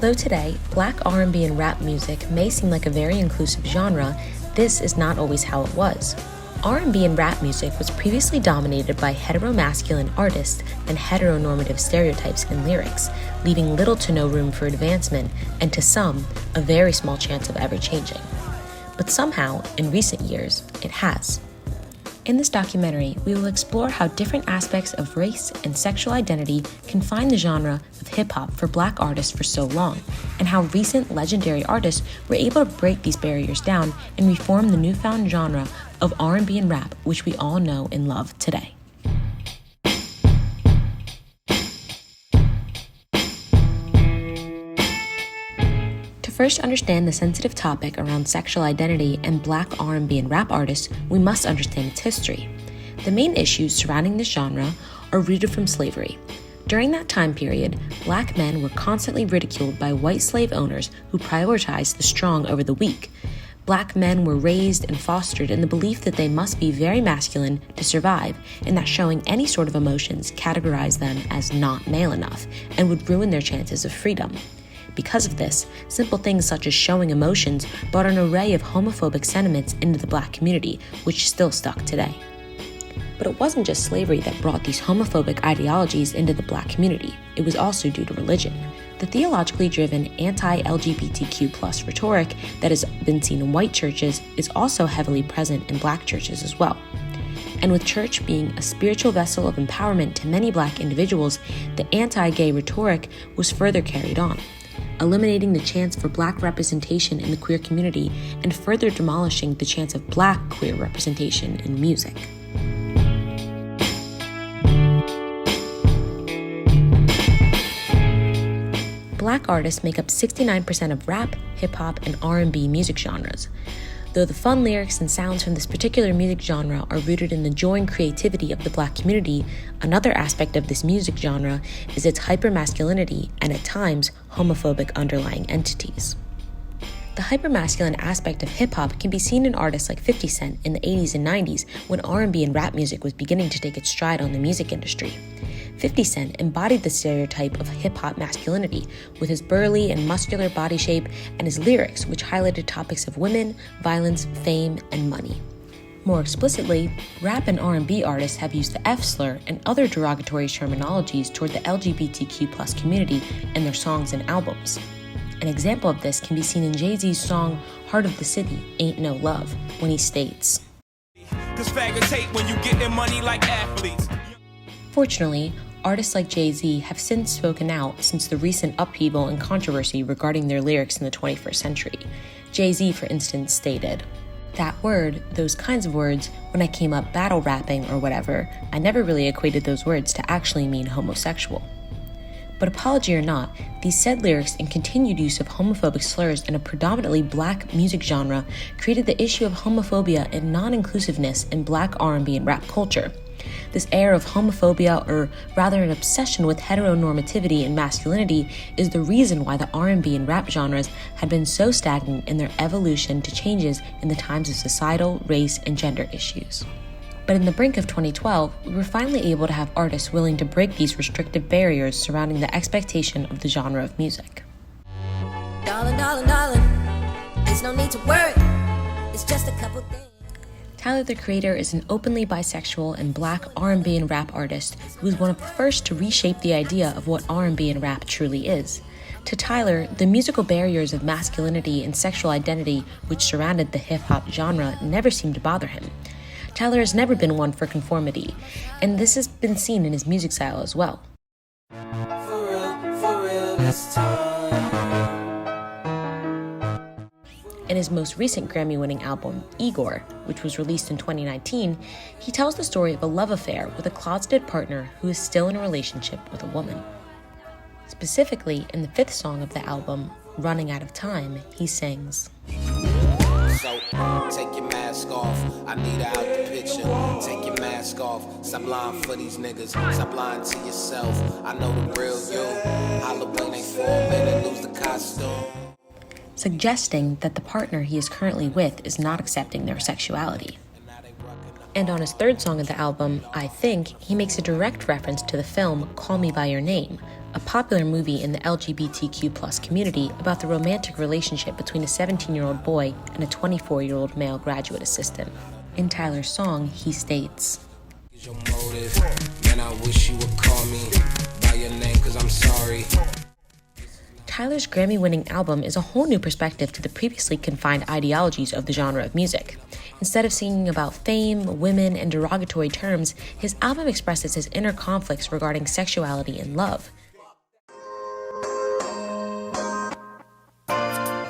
Although today, black R&B and rap music may seem like a very inclusive genre, this is not always how it was. R&B and rap music was previously dominated by heteromasculine artists and heteronormative stereotypes in lyrics, leaving little to no room for advancement and, to some, a very small chance of ever changing. But somehow, in recent years, it has. In this documentary, we will explore how different aspects of race and sexual identity confined the genre of hip-hop for black artists for so long, and how recent legendary artists were able to break these barriers down and reform the newfound genre of R&B and rap, which we all know and love today. To first understand the sensitive topic around sexual identity and black R&B and rap artists, we must understand its history. The main issues surrounding this genre are rooted from slavery. During that time period, black men were constantly ridiculed by white slave owners who prioritized the strong over the weak. Black men were raised and fostered in the belief that they must be very masculine to survive, and that showing any sort of emotions categorized them as not male enough and would ruin their chances of freedom. Because of this, simple things such as showing emotions brought an array of homophobic sentiments into the black community, which still stuck today. But it wasn't just slavery that brought these homophobic ideologies into the black community. It was also due to religion. The theologically driven anti-LGBTQ+ rhetoric that has been seen in white churches is also heavily present in black churches as well. And with church being a spiritual vessel of empowerment to many black individuals, the anti-gay rhetoric was further carried on, eliminating the chance for black representation in the queer community and further demolishing the chance of black queer representation in music. Black artists make up 69% of rap, hip-hop, and R&B music genres. Though the fun lyrics and sounds from this particular music genre are rooted in the joy and creativity of the black community, another aspect of this music genre is its hypermasculinity and, at times, homophobic underlying entities. The hypermasculine aspect of hip-hop can be seen in artists like 50 Cent in the 80s and 90s when R&B and rap music was beginning to take its stride on the music industry. 50 Cent embodied the stereotype of hip-hop masculinity with his burly and muscular body shape and his lyrics, which highlighted topics of women, violence, fame, and money. More explicitly, rap and R&B artists have used the F-slur and other derogatory terminologies toward the LGBTQ+ community in their songs and albums. An example of this can be seen in Jay-Z's song Heart of the City, Ain't No Love, when he states, "'Cause faggots hate when you get their money like athletes." Fortunately, artists like Jay-Z have since spoken out since the recent upheaval and controversy regarding their lyrics in the 21st century. Jay-Z, for instance, stated, "That word, those kinds of words, when I came up battle rapping or whatever, I never really equated those words to actually mean homosexual." But apology or not, these said lyrics and continued use of homophobic slurs in a predominantly black music genre created the issue of homophobia and non-inclusiveness in black R&B and rap culture. This air of homophobia, or rather an obsession with heteronormativity and masculinity, is the reason why the R&B and rap genres had been so stagnant in their evolution to changes in the times of societal, race, and gender issues. But in the brink of 2012, we were finally able to have artists willing to break these restrictive barriers surrounding the expectation of the genre of music. Darling, darling, darling, there's no need to worry, it's just a couple things. Tyler, the Creator, is an openly bisexual and black R&B and rap artist who was one of the first to reshape the idea of what R&B and rap truly is. To Tyler, the musical barriers of masculinity and sexual identity which surrounded the hip-hop genre never seemed to bother him. Tyler has never been one for conformity, and this has been seen in his music style as well. For real this time. In his most recent Grammy-winning album, Igor, which was released in 2019, he tells the story of a love affair with a closeted partner who is still in a relationship with a woman. Specifically, in the fifth song of the album, Running Out of Time, he sings, "So, take your mask off, I need her out the picture. Take your mask off, stop lying for these niggas. Stop lying to yourself, I know the real you. Holla when they fall, man, and lose the costume." Suggesting that the partner he is currently with is not accepting their sexuality. And on his third song of the album, I Think, he makes a direct reference to the film Call Me By Your Name, a popular movie in the LGBTQ+ community about the romantic relationship between a 17-year-old boy and a 24-year-old male graduate assistant. In Tyler's song, he states, Your motive, man, I wish you would call me by your name, 'cause I'm sorry. Tyler's Grammy-winning album is a whole new perspective to the previously confined ideologies of the genre of music. Instead of singing about fame, women, and derogatory terms, his album expresses his inner conflicts regarding sexuality and love.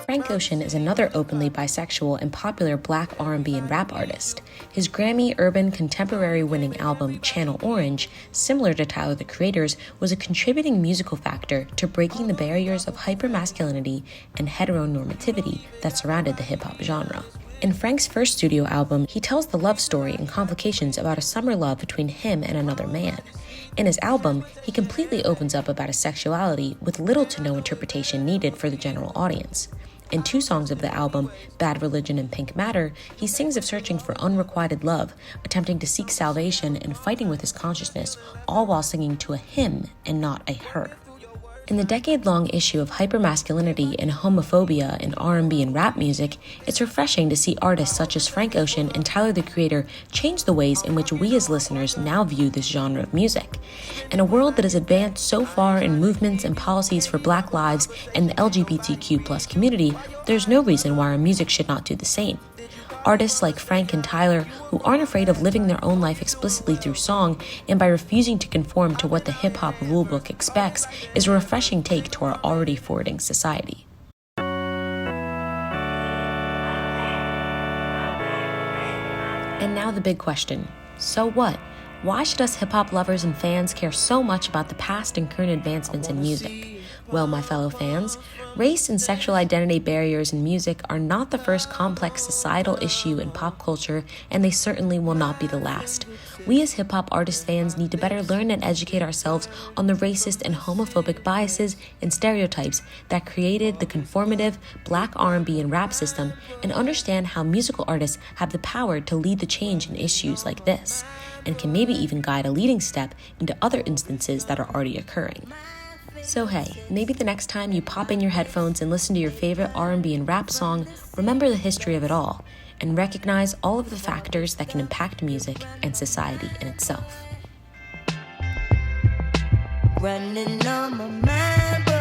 Frank Ocean is another openly bisexual and popular Black R&B and rap artist. His Grammy Urban Contemporary winning album, Channel Orange, similar to Tyler the Creator's, was a contributing musical factor to breaking the barriers of hypermasculinity and heteronormativity that surrounded the hip-hop genre. In Frank's first studio album, he tells the love story and complications about a summer love between him and another man. In his album, he completely opens up about his sexuality with little to no interpretation needed for the general audience. In 2 songs of the album, Bad Religion and Pink Matter, he sings of searching for unrequited love, attempting to seek salvation and fighting with his consciousness, all while singing to a him and not a her. In the decade-long issue of hypermasculinity and homophobia in R&B and rap music, it's refreshing to see artists such as Frank Ocean and Tyler the Creator change the ways in which we as listeners now view this genre of music. In a world that has advanced so far in movements and policies for Black lives and the LGBTQ+ community, there's no reason why our music should not do the same. Artists like Frank and Tyler, who aren't afraid of living their own life explicitly through song and by refusing to conform to what the hip-hop rulebook expects, is a refreshing take to our already forwarding society. And now the big question. So what? Why should us hip-hop lovers and fans care so much about the past and current advancements in music? Well, my fellow fans, race and sexual identity barriers in music are not the first complex societal issue in pop culture, and they certainly will not be the last. We as hip-hop artist fans need to better learn and educate ourselves on the racist and homophobic biases and stereotypes that created the conformative Black R&B and rap system, and understand how musical artists have the power to lead the change in issues like this, and can maybe even guide a leading step into other instances that are already occurring. So hey, maybe the next time you pop in your headphones and listen to your favorite R&B and rap song, remember the history of it all, and recognize all of the factors that can impact music and society in itself. Running on my mind.